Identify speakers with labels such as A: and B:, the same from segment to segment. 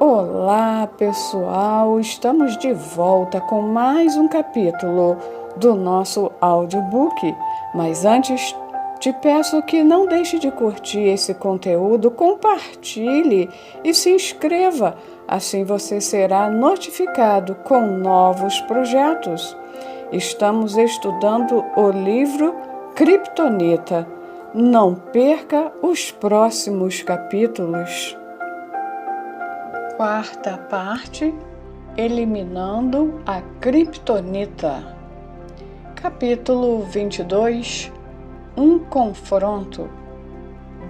A: Olá, pessoal! Estamos de volta com mais um capítulo do nosso audiobook. Mas antes, te peço que não deixe de curtir esse conteúdo, compartilhe e se inscreva. Assim você será notificado com novos projetos. Estamos estudando o livro Kryptonita. Não perca os próximos capítulos. Quarta parte, Eliminando a Kryptonita. Capítulo 22, Um confronto.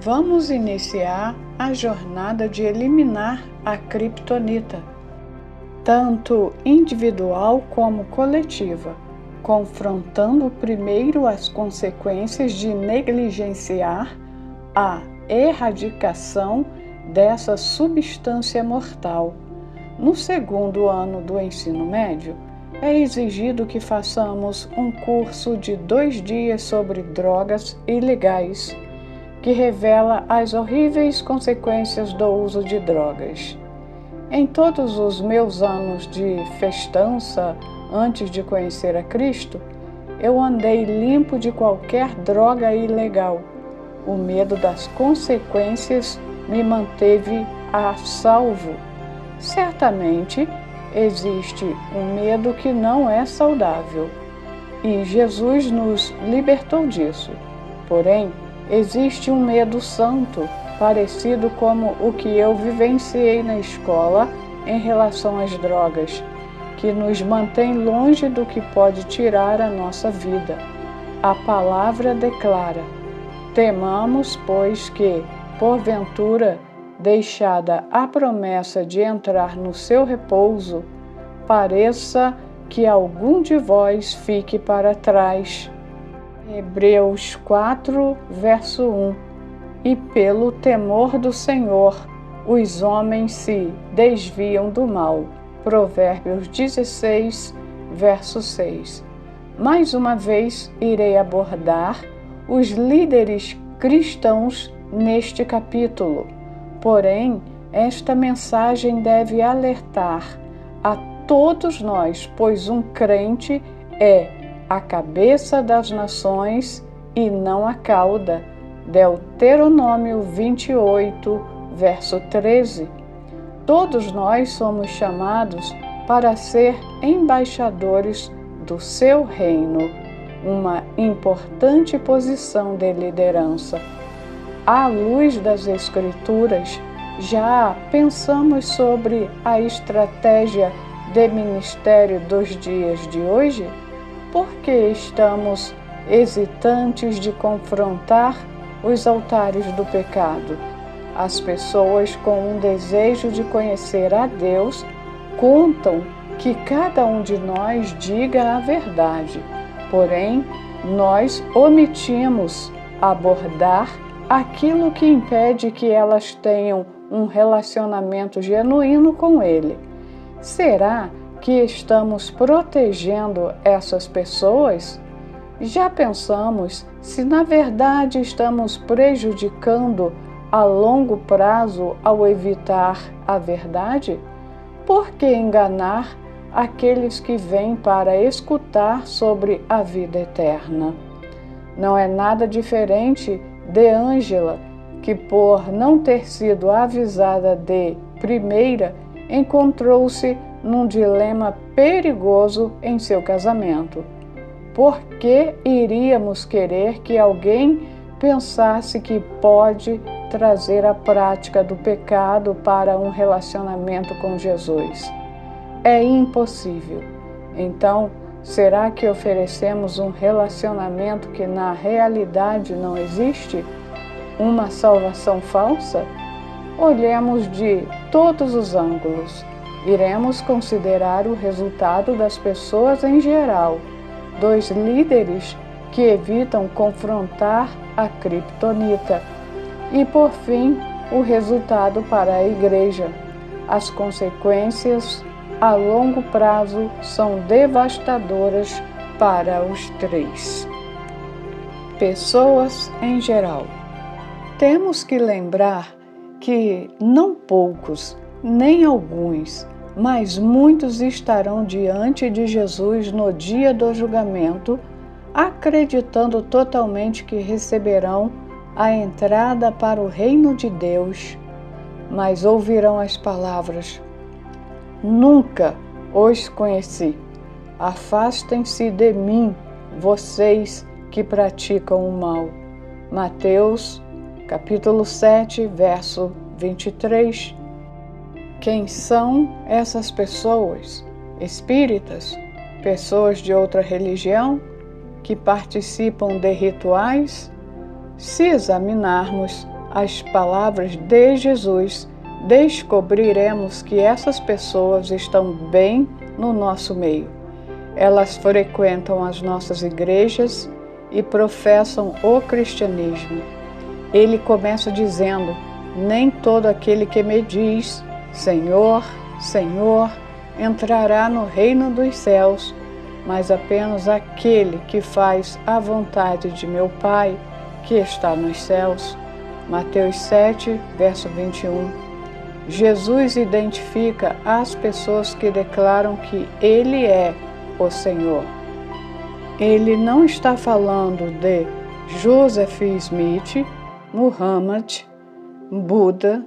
A: Vamos iniciar a jornada de eliminar a Kryptonita, tanto individual como coletiva, confrontando primeiro as consequências de negligenciar a erradicação dessa substância mortal. No segundo ano do ensino médio, é exigido que façamos um curso de 2 dias sobre drogas ilegais, que revela as horríveis consequências do uso de drogas. Em todos os meus anos de festança, antes de conhecer a Cristo, eu andei limpo de qualquer droga ilegal. O medo das consequências me manteve a salvo. Certamente existe um medo que não é saudável, e Jesus nos libertou disso. Porém, existe um medo santo, parecido como o que eu vivenciei na escola em relação às drogas, que nos mantém longe do que pode tirar a nossa vida. A palavra declara: temamos, pois que, porventura, deixada a promessa de entrar no seu repouso, pareça que algum de vós fique para trás. Hebreus 4, verso 1. E pelo temor do Senhor, os homens se desviam do mal. Provérbios 16, verso 6. Mais uma vez irei abordar os líderes cristãos neste capítulo. Porém, esta mensagem deve alertar a todos nós, pois um crente é a cabeça das nações e não a cauda. Deuteronômio 28, verso 13. Todos nós somos chamados para ser embaixadores do seu reino, uma importante posição de liderança. À luz das Escrituras, já pensamos sobre a estratégia de ministério dos dias de hoje? Por que estamos hesitantes de confrontar os altares do pecado? As pessoas com um desejo de conhecer a Deus contam que cada um de nós diga a verdade. Porém, nós omitimos abordar aquilo que impede que elas tenham um relacionamento genuíno com Ele. Será que estamos protegendo essas pessoas? Já pensamos se na verdade estamos prejudicando a longo prazo ao evitar a verdade? Por que enganar aqueles que vêm para escutar sobre a vida eterna? Não é nada diferente de Ângela, que por não ter sido avisada de primeira, encontrou-se num dilema perigoso em seu casamento. Por que iríamos querer que alguém pensasse que pode trazer a prática do pecado para um relacionamento com Jesus? É impossível. Então, será que oferecemos um relacionamento que na realidade não existe? Uma salvação falsa? Olhemos de todos os ângulos. Iremos considerar o resultado das pessoas em geral, dos líderes que evitam confrontar a Kryptonita e, por fim, o resultado para a igreja. As consequências a longo prazo são devastadoras para os três. Pessoas em geral. Temos que lembrar que não poucos nem alguns, mas muitos estarão diante de Jesus no dia do julgamento, acreditando totalmente que receberão a entrada para o reino de Deus, mas ouvirão as palavras: nunca os conheci. Afastem-se de mim, vocês que praticam o mal. Mateus, capítulo 7, verso 23. Quem são essas pessoas? Espíritas? Pessoas de outra religião? Que participam de rituais? Se examinarmos as palavras de Jesus, descobriremos que essas pessoas estão bem no nosso meio. Elas frequentam as nossas igrejas e professam o cristianismo. Ele começa dizendo: nem todo aquele que me diz Senhor, Senhor, entrará no reino dos céus, mas apenas aquele que faz a vontade de meu Pai, que está nos céus. Mateus 7, verso 21. Jesus identifica as pessoas que declaram que Ele é o Senhor. Ele não está falando de Joseph Smith, Muhammad, Buda,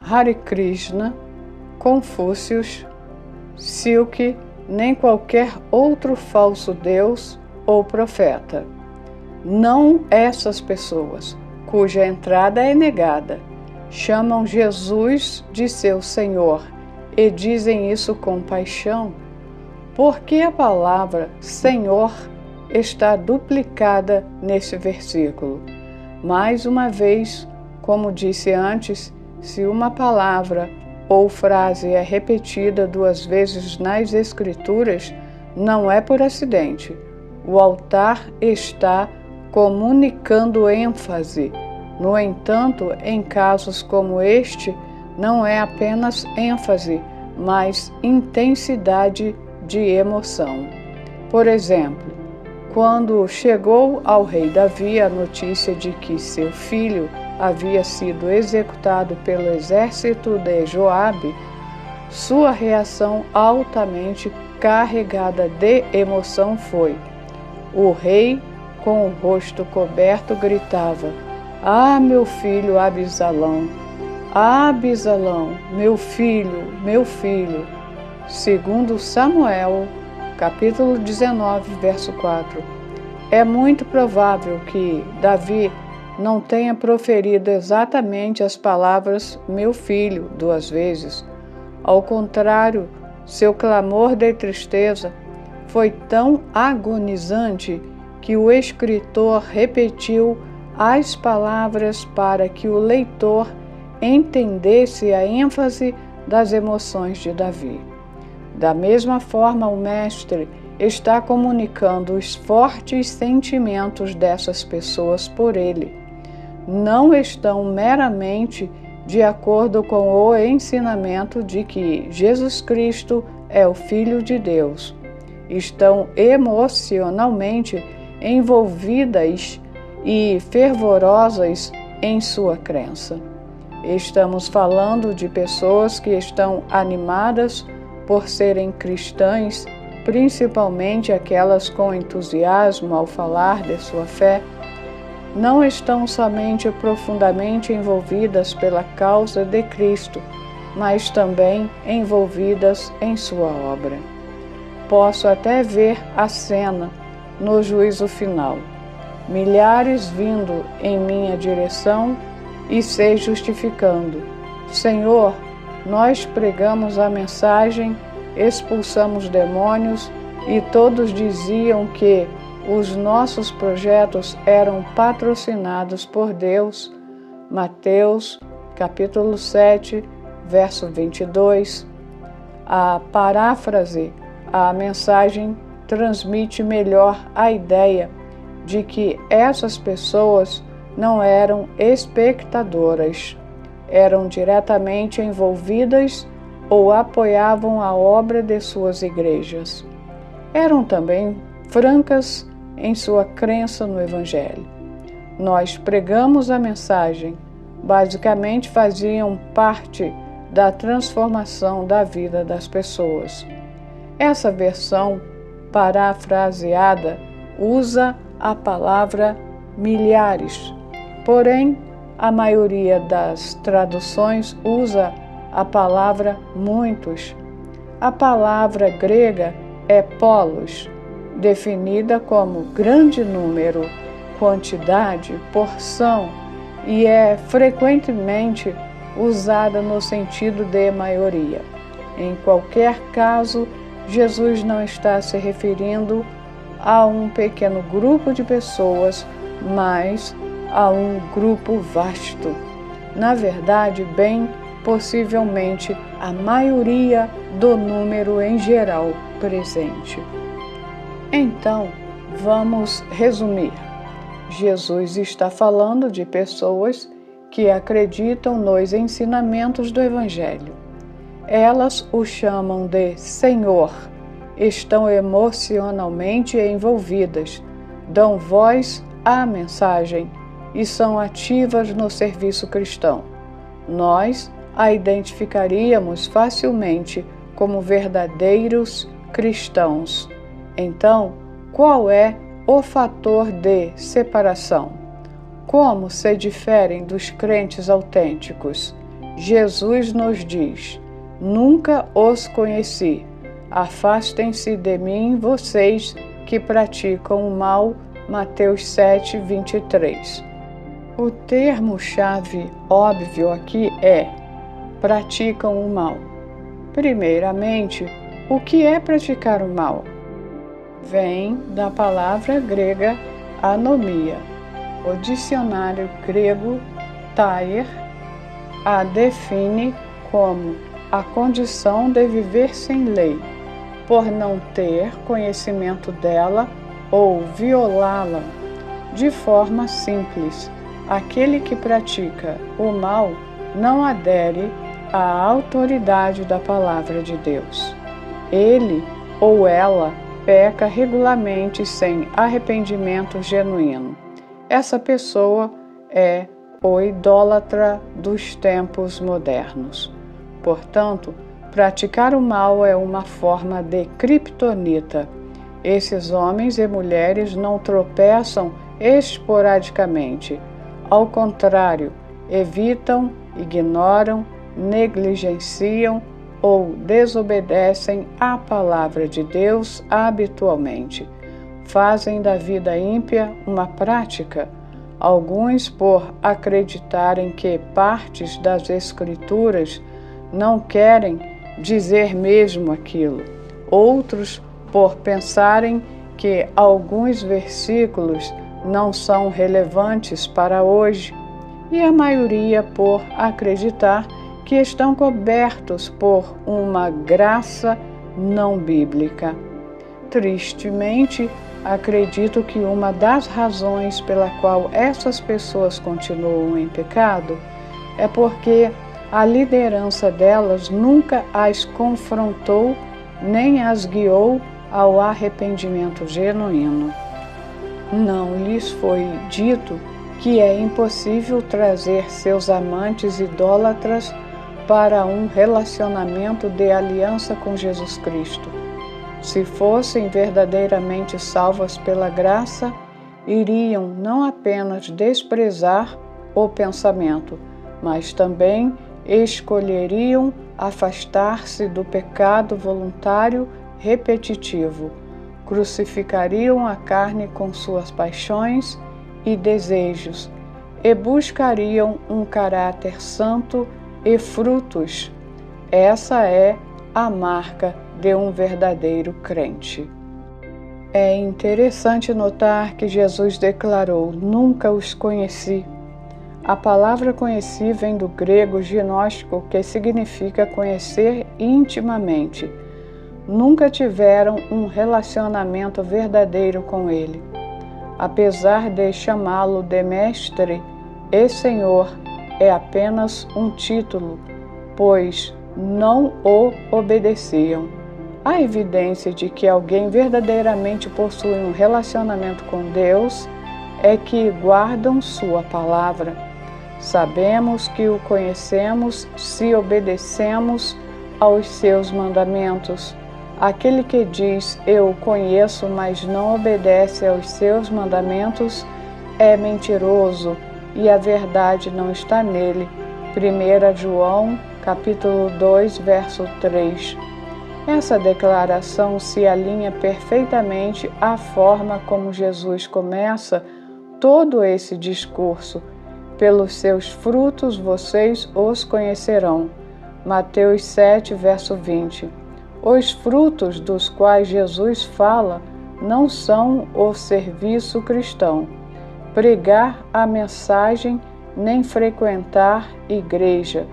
A: Hare Krishna, Confúcio, Silk, nem qualquer outro falso deus ou profeta. Não essas pessoas, cuja entrada é negada, chamam Jesus de seu Senhor e dizem isso com paixão, porque a palavra Senhor está duplicada neste versículo. Mais uma vez, como disse antes, se uma palavra ou frase é repetida 2 vezes nas Escrituras, não é por acidente. O altar está comunicando ênfase. No entanto, em casos como este, não é apenas ênfase, mas intensidade de emoção. Por exemplo, quando chegou ao rei Davi a notícia de que seu filho havia sido executado pelo exército de Joabe, sua reação altamente carregada de emoção foi: o rei, com o rosto coberto, gritava: "Ah, meu filho Absalão! Ah, Absalão, meu filho, meu filho!" Segundo Samuel, capítulo 19, verso 4. É muito provável que Davi não tenha proferido exatamente as palavras "meu filho" 2 vezes. Ao contrário, seu clamor de tristeza foi tão agonizante que o escritor repetiu as palavras para que o leitor entendesse a ênfase das emoções de Davi. Da mesma forma, o Mestre está comunicando os fortes sentimentos dessas pessoas por ele. Não estão meramente de acordo com o ensinamento de que Jesus Cristo é o Filho de Deus. Estão emocionalmente envolvidas e fervorosas em sua crença. Estamos falando de pessoas que estão animadas por serem cristãs, principalmente aquelas com entusiasmo ao falar de sua fé. Não estão somente profundamente envolvidas pela causa de Cristo, mas também envolvidas em sua obra. Posso até ver a cena no juízo final: milhares vindo em minha direção e se justificando: Senhor, nós pregamos a mensagem, expulsamos demônios e todos diziam que os nossos projetos eram patrocinados por Deus. Mateus, capítulo 7, verso 22. A paráfrase, a mensagem transmite melhor a ideia de que essas pessoas não eram espectadoras, eram diretamente envolvidas ou apoiavam a obra de suas igrejas. Eram também francas em sua crença no Evangelho. Nós pregamos a mensagem, basicamente faziam parte da transformação da vida das pessoas. Essa versão parafraseada usa a palavra milhares, porém a maioria das traduções usa a palavra muitos. A palavra grega é polos, definida como grande número, quantidade, porção, e é frequentemente usada no sentido de maioria. Em qualquer caso, Jesus não está se referindo a um pequeno grupo de pessoas, mas a um grupo vasto. Na verdade, bem possivelmente a maioria do número em geral presente. Então, vamos resumir. Jesus está falando de pessoas que acreditam nos ensinamentos do Evangelho. Elas o chamam de Senhor, estão emocionalmente envolvidas, dão voz à mensagem e são ativas no serviço cristão. Nós a identificaríamos facilmente como verdadeiros cristãos. Então, qual é o fator de separação? Como se diferem dos crentes autênticos? Jesus nos diz: nunca os conheci. Afastem-se de mim, vocês que praticam o mal. Mateus 7, 23. O termo-chave óbvio aqui é: praticam o mal. Primeiramente, o que é praticar o mal? Vem da palavra grega anomia. O dicionário grego Thayer a define como a condição de viver sem lei, por não ter conhecimento dela ou violá-la. De forma simples, aquele que pratica o mal não adere à autoridade da palavra de Deus. Ele ou ela peca regularmente sem arrependimento genuíno. Essa pessoa é o idólatra dos tempos modernos. Portanto, praticar o mal é uma forma de criptonita. Esses homens e mulheres não tropeçam esporadicamente. Ao contrário, evitam, ignoram, negligenciam ou desobedecem à palavra de Deus habitualmente. Fazem da vida ímpia uma prática, alguns por acreditarem que partes das Escrituras não querem dizer mesmo aquilo, outros por pensarem que alguns versículos não são relevantes para hoje, e a maioria por acreditar que estão cobertos por uma graça não bíblica. Tristemente, acredito que uma das razões pela qual essas pessoas continuam em pecado é porque a liderança delas nunca as confrontou nem as guiou ao arrependimento genuíno. Não lhes foi dito que é impossível trazer seus amantes idólatras para um relacionamento de aliança com Jesus Cristo. Se fossem verdadeiramente salvas pela graça, iriam não apenas desprezar o pensamento, mas também escolheriam afastar-se do pecado voluntário repetitivo, crucificariam a carne com suas paixões e desejos e buscariam um caráter santo e frutos. Essa é a marca de um verdadeiro crente. É interessante notar que Jesus declarou: nunca os conheci. A palavra conheci vem do grego gnóstico, que significa conhecer intimamente. Nunca tiveram um relacionamento verdadeiro com ele. Apesar de chamá-lo de mestre e senhor, é apenas um título, pois não o obedeciam. A evidência de que alguém verdadeiramente possui um relacionamento com Deus é que guardam sua palavra. Sabemos que o conhecemos se obedecemos aos seus mandamentos. Aquele que diz, eu o conheço, mas não obedece aos seus mandamentos, é mentiroso, e a verdade não está nele. 1 João, capítulo 2, verso 3. Essa declaração se alinha perfeitamente à forma como Jesus começa todo esse discurso. Pelos seus frutos vocês os conhecerão. Mateus 7, verso 20. Os frutos dos quais Jesus fala não são o serviço cristão, pregar a mensagem, nem frequentar igreja,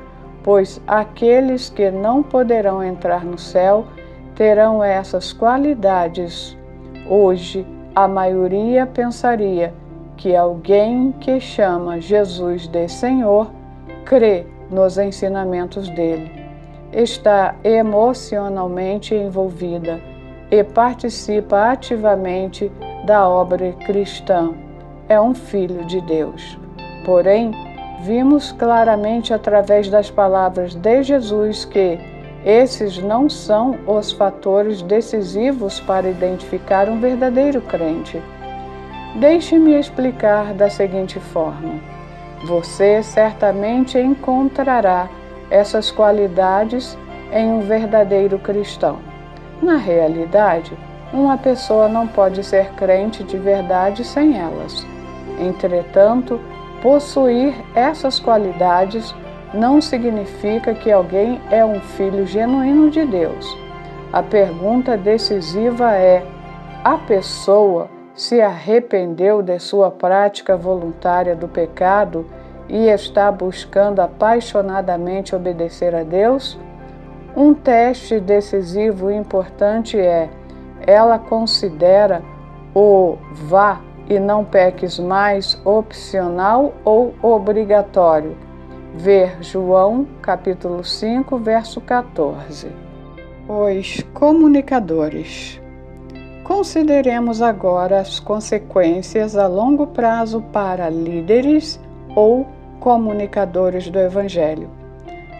A: pois aqueles que não poderão entrar no céu terão essas qualidades. Hoje, a maioria pensaria que alguém que chama Jesus de Senhor crê nos ensinamentos dele, está emocionalmente envolvida e participa ativamente da obra cristã. É um filho de Deus. Porém, vimos claramente através das palavras de Jesus que esses não são os fatores decisivos para identificar um verdadeiro crente. Deixe-me explicar da seguinte forma. Você certamente encontrará essas qualidades em um verdadeiro cristão. Na realidade, uma pessoa não pode ser crente de verdade sem elas. Entretanto, possuir essas qualidades não significa que alguém é um filho genuíno de Deus. A pergunta decisiva é: a pessoa se arrependeu de sua prática voluntária do pecado e está buscando apaixonadamente obedecer a Deus? Um teste decisivo e importante é: ela considera o vá e não peques mais opcional ou obrigatório? Ver João, capítulo 5, verso 14. Os comunicadores. Consideremos agora as consequências a longo prazo para líderes ou comunicadores do Evangelho.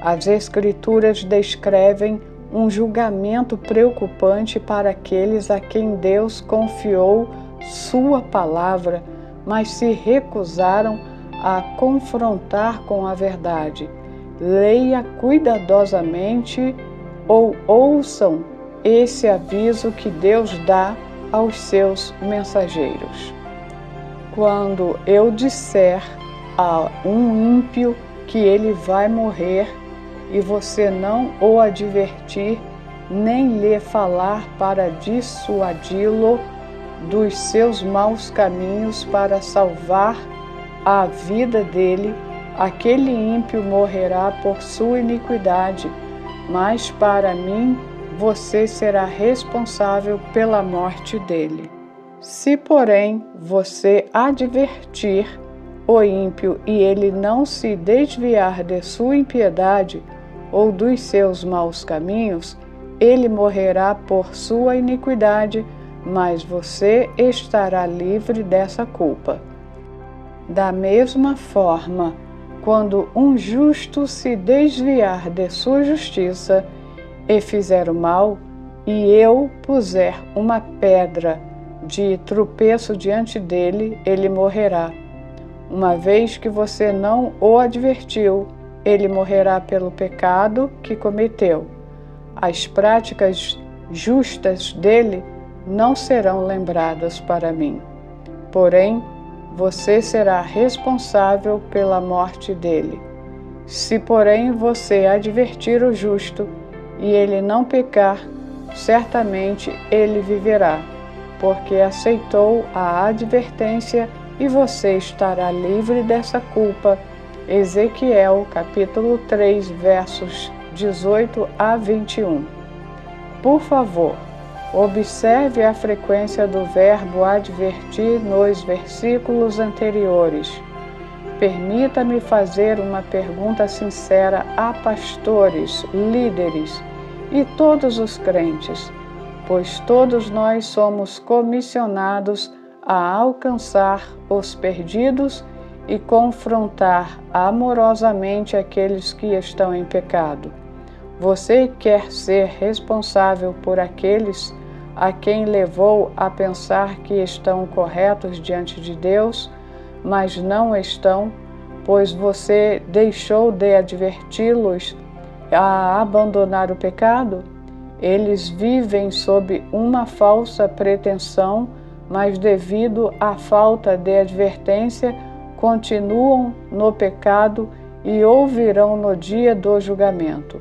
A: As Escrituras descrevem um julgamento preocupante para aqueles a quem Deus confiou sua palavra, mas se recusaram a confrontar com a verdade. Leia cuidadosamente ou ouçam esse aviso que Deus dá aos seus mensageiros. Quando eu disser a um ímpio que ele vai morrer e você não o advertir, nem lhe falar para dissuadi-lo dos seus maus caminhos para salvar a vida dele, aquele ímpio morrerá por sua iniquidade, mas para mim você será responsável pela morte dele. Se, porém, você advertir o ímpio e ele não se desviar de sua impiedade ou dos seus maus caminhos, ele morrerá por sua iniquidade, mas você estará livre dessa culpa. Da mesma forma, quando um justo se desviar de sua justiça e fizer o mal, e eu puser uma pedra de tropeço diante dele, ele morrerá. Uma vez que você não o advertiu, ele morrerá pelo pecado que cometeu. As práticas justas dele não serão lembradas para mim. Porém, você será responsável pela morte dele. Se, porém, você advertir o justo e ele não pecar, certamente ele viverá, porque aceitou a advertência e você estará livre dessa culpa. Ezequiel, capítulo 3, versos 18 a 21. Por favor, observe a frequência do verbo advertir nos versículos anteriores. Permita-me fazer uma pergunta sincera a pastores, líderes e todos os crentes, pois todos nós somos comissionados a alcançar os perdidos e confrontar amorosamente aqueles que estão em pecado. Você quer ser responsável por aqueles a quem levou a pensar que estão corretos diante de Deus, mas não estão, pois você deixou de adverti-los a abandonar o pecado? Eles vivem sob uma falsa pretensão, mas devido à falta de advertência, continuam no pecado e ouvirão no dia do julgamento: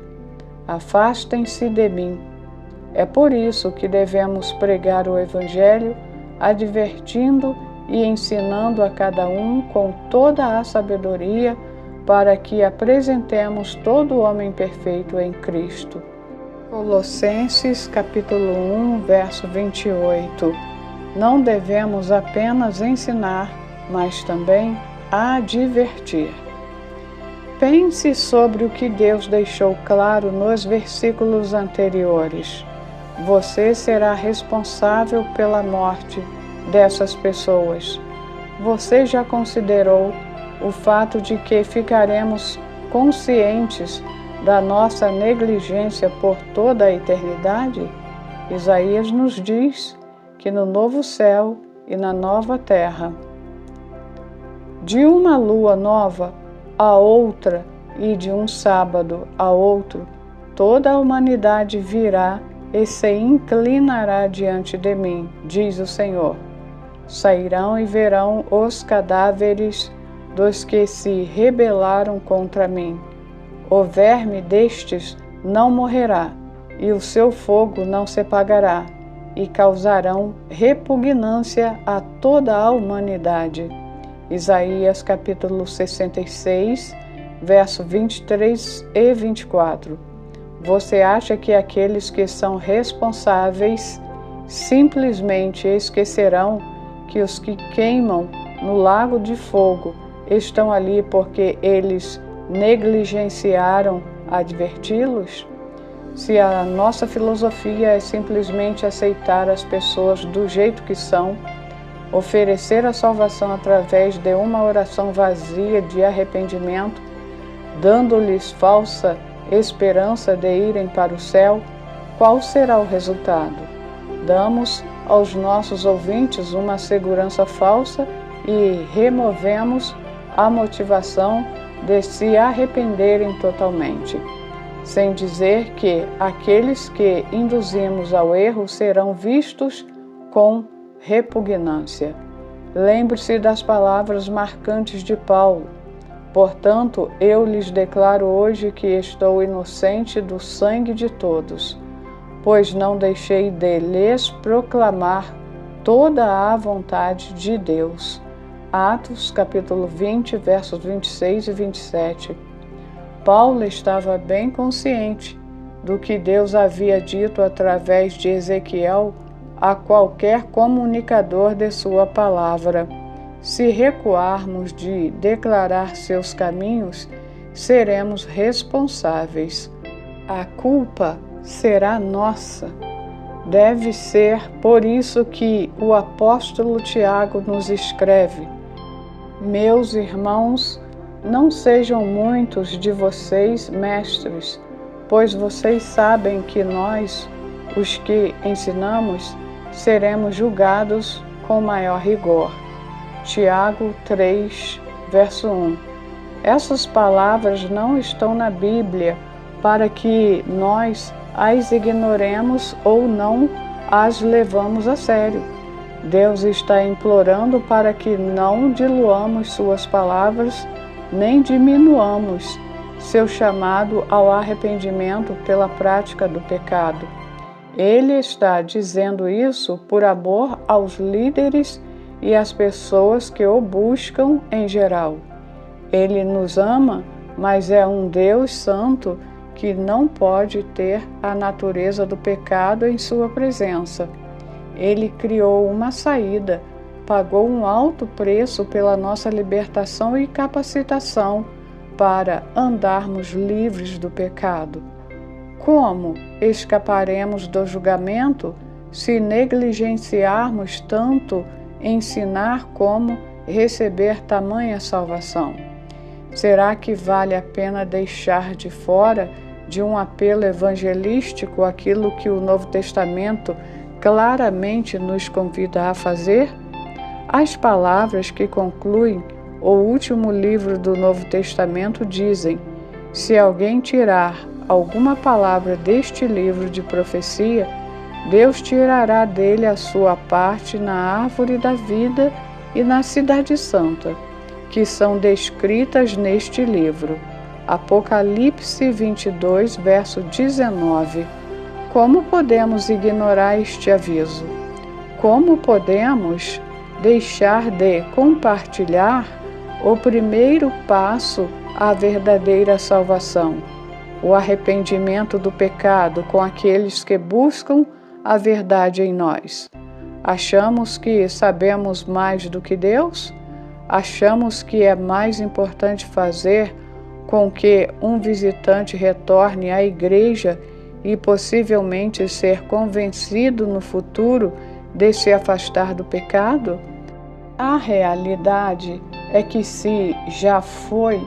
A: afastem-se de mim. É por isso que devemos pregar o Evangelho, advertindo e ensinando a cada um com toda a sabedoria, para que apresentemos todo homem perfeito em Cristo. Colossenses capítulo 1, verso 28. Não devemos apenas ensinar, mas também advertir. Pense sobre o que Deus deixou claro nos versículos anteriores. Você será responsável pela morte dessas pessoas. Você já considerou o fato de que ficaremos conscientes da nossa negligência por toda a eternidade? Isaías nos diz que no novo céu e na nova terra, de uma lua nova a outra e de um sábado a outro, toda a humanidade virá e se inclinará diante de mim, diz o Senhor. Sairão e verão os cadáveres dos que se rebelaram contra mim. O verme destes não morrerá, e o seu fogo não se apagará, e causarão repugnância a toda a humanidade. Isaías capítulo 66, verso 23 e 24. Você acha que aqueles que são responsáveis simplesmente esquecerão que os que queimam no lago de fogo estão ali porque eles negligenciaram adverti-los? Se a nossa filosofia é simplesmente aceitar as pessoas do jeito que são, oferecer a salvação através de uma oração vazia de arrependimento, dando-lhes falsa esperança de irem para o céu, qual será o resultado? Damos aos nossos ouvintes uma segurança falsa e removemos a motivação de se arrependerem totalmente, sem dizer que aqueles que induzimos ao erro serão vistos com repugnância. Lembre-se das palavras marcantes de Paulo: portanto, eu lhes declaro hoje que estou inocente do sangue de todos, pois não deixei de lhes proclamar toda a vontade de Deus. Atos capítulo 20, versos 26 e 27. Paulo estava bem consciente do que Deus havia dito através de Ezequiel a qualquer comunicador de sua palavra: se recuarmos de declarar seus caminhos, seremos responsáveis. A culpa será nossa. Deve ser por isso que o apóstolo Tiago nos escreve: meus irmãos, não sejam muitos de vocês mestres, pois vocês sabem que nós, os que ensinamos, seremos julgados com maior rigor. Tiago 3, verso 1. Essas palavras não estão na Bíblia para que nós as ignoremos ou não as levamos a sério. Deus está implorando para que não diluamos suas palavras, nem diminuamos seu chamado ao arrependimento pela prática do pecado. Ele está dizendo isso por amor aos líderes e às pessoas que o buscam em geral. Ele nos ama, mas é um Deus santo que não pode ter a natureza do pecado em sua presença. Ele criou uma saída, pagou um alto preço pela nossa libertação e capacitação para andarmos livres do pecado. Como escaparemos do julgamento se negligenciarmos tanto ensinar como receber tamanha salvação? Será que vale a pena deixar de fora de um apelo evangelístico aquilo que o Novo Testamento claramente nos convida a fazer? As palavras que concluem o último livro do Novo Testamento dizem: se alguém tirar alguma palavra deste livro de profecia, Deus tirará dele a sua parte na árvore da vida e na cidade santa, que são descritas neste livro. Apocalipse 22, verso 19. Como podemos ignorar este aviso? Como podemos deixar de compartilhar o primeiro passo à verdadeira salvação, o arrependimento do pecado, com aqueles que buscam a verdade em nós? Achamos que sabemos mais do que Deus? Achamos que é mais importante fazer com que um visitante retorne à igreja e possivelmente ser convencido no futuro de se afastar do pecado? A realidade é que se já foi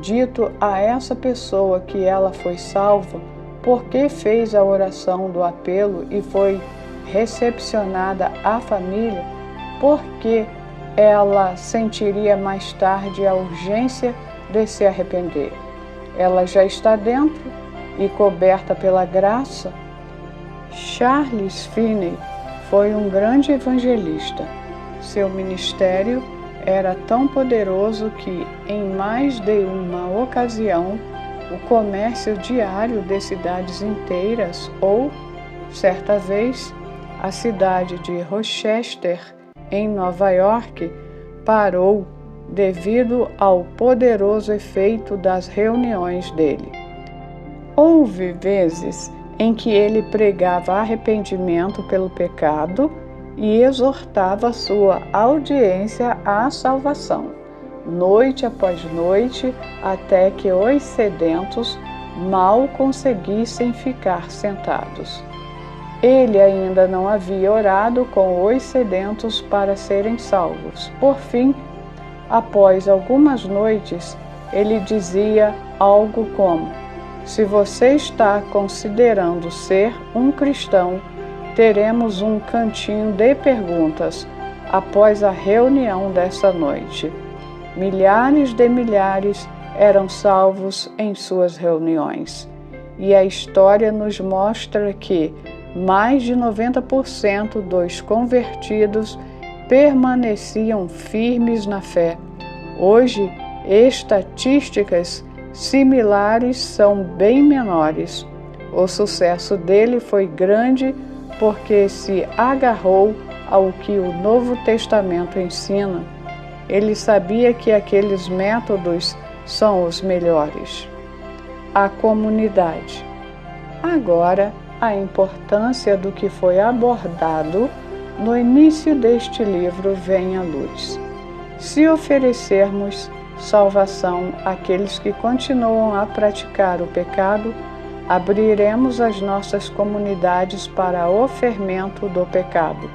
A: dito a essa pessoa que ela foi salva, porque fez a oração do apelo e foi recepcionada à família, porque ela sentiria mais tarde a urgência de se arrepender? Ela já está dentro e coberta pela graça. Charles Finney foi um grande evangelista. Seu ministério era tão poderoso que, em mais de uma ocasião, o comércio diário de cidades inteiras, ou, certa vez, a cidade de Rochester, em Nova York, parou devido ao poderoso efeito das reuniões dele. Houve vezes em que ele pregava arrependimento pelo pecado e exortava sua audiência à salvação, noite após noite, até que os sedentos mal conseguissem ficar sentados. Ele ainda não havia orado com os sedentos para serem salvos. Por fim, após algumas noites, ele dizia algo como: se você está considerando ser um cristão, teremos um cantinho de perguntas após a reunião dessa noite. Milhares de milhares eram salvos em suas reuniões. E a história nos mostra que mais de 90% dos convertidos permaneciam firmes na fé. Hoje, estatísticas similares são bem menores. O sucesso dele foi grande porque se agarrou ao que o Novo Testamento ensina. Ele sabia que aqueles métodos são os melhores. A comunidade. Agora, a importância do que foi abordado no início deste livro vem à luz. Se oferecermos salvação àqueles que continuam a praticar o pecado, abriremos as nossas comunidades para o fermento do pecado.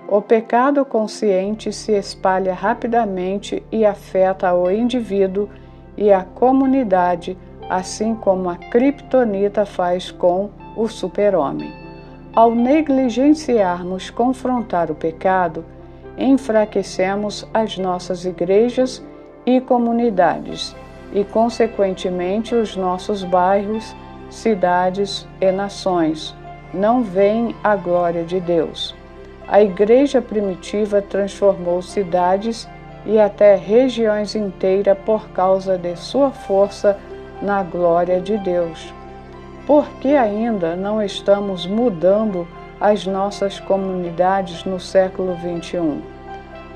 A: O pecado consciente se espalha rapidamente e afeta o indivíduo e a comunidade, assim como a criptonita faz com o super-homem. Ao negligenciarmos confrontar o pecado, enfraquecemos as nossas igrejas e comunidades e, consequentemente, os nossos bairros, cidades e nações. Não veem a glória de Deus. A igreja primitiva transformou cidades e até regiões inteiras por causa de sua força na glória de Deus. Por que ainda não estamos mudando as nossas comunidades no século XXI?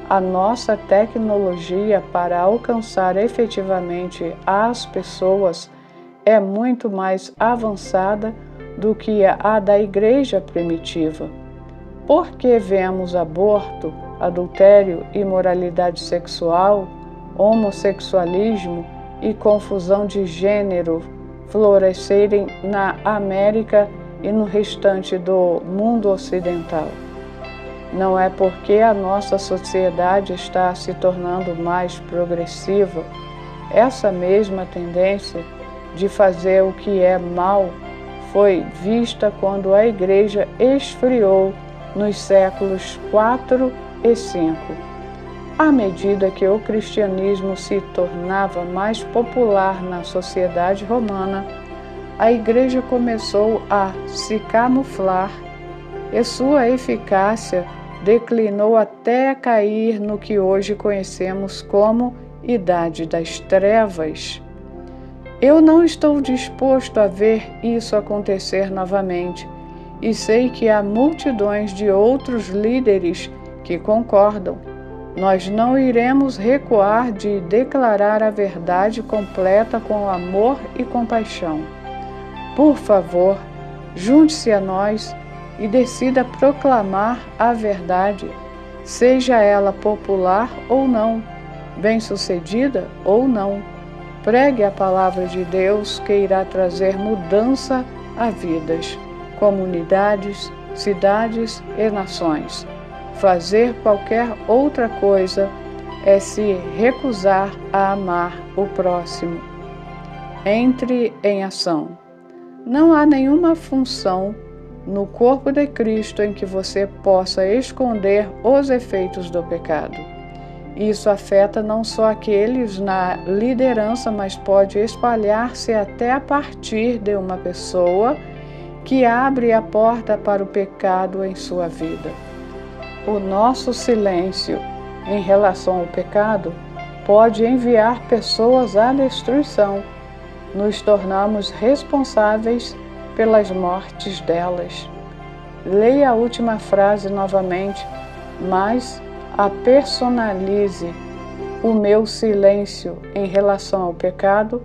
A: A nossa tecnologia para alcançar efetivamente as pessoas é muito mais avançada do que a da igreja primitiva. Por que vemos aborto, adultério, imoralidade sexual, homossexualismo e confusão de gênero florescerem na América e no restante do mundo ocidental? Não é porque a nossa sociedade está se tornando mais progressiva. Essa mesma tendência de fazer o que é mal foi vista quando a Igreja esfriou nos séculos IV e V. À medida que o cristianismo se tornava mais popular na sociedade romana, a Igreja começou a se camuflar e sua eficácia declinou até cair no que hoje conhecemos como Idade das Trevas. Eu não estou disposto a ver isso acontecer novamente e sei que há multidões de outros líderes que concordam. Nós não iremos recuar de declarar a verdade completa com amor e compaixão. Por favor, junte-se a nós e decida proclamar a verdade, seja ela popular ou não, bem-sucedida ou não. Pregue a palavra de Deus que irá trazer mudança a vidas, comunidades, cidades e nações. Fazer qualquer outra coisa é se recusar a amar o próximo. Entre em ação. Não há nenhuma função no corpo de Cristo em que você possa esconder os efeitos do pecado. Isso afeta não só aqueles na liderança, mas pode espalhar-se até a partir de uma pessoa que abre a porta para o pecado em sua vida. O nosso silêncio em relação ao pecado pode enviar pessoas à destruição. Nos tornamos responsáveis pelas mortes delas. Leia a última frase novamente, mas a personalize. O meu silêncio em relação ao pecado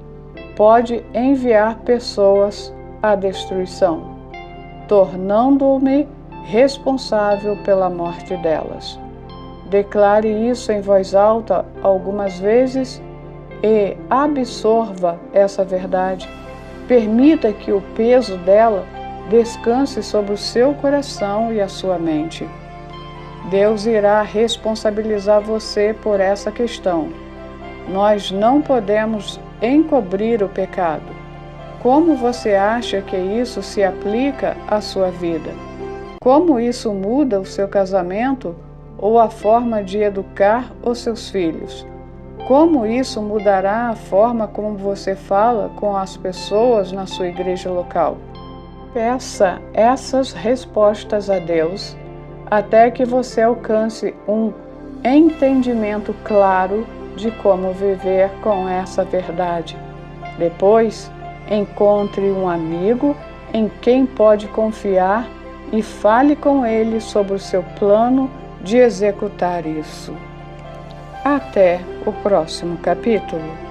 A: pode enviar pessoas à destruição, tornando-me responsável pela morte delas. Declare isso em voz alta algumas vezes e absorva essa verdade. Permita que o peso dela descanse sobre o seu coração e a sua mente. Deus irá responsabilizar você por essa questão. Nós não podemos encobrir o pecado. Como você acha que isso se aplica à sua vida? Como isso muda o seu casamento ou a forma de educar os seus filhos? Como isso mudará a forma como você fala com as pessoas na sua igreja local? Peça essas respostas a Deus até que você alcance um entendimento claro de como viver com essa verdade. Depois, encontre um amigo em quem pode confiar e fale com ele sobre o seu plano de executar isso. Até o próximo capítulo.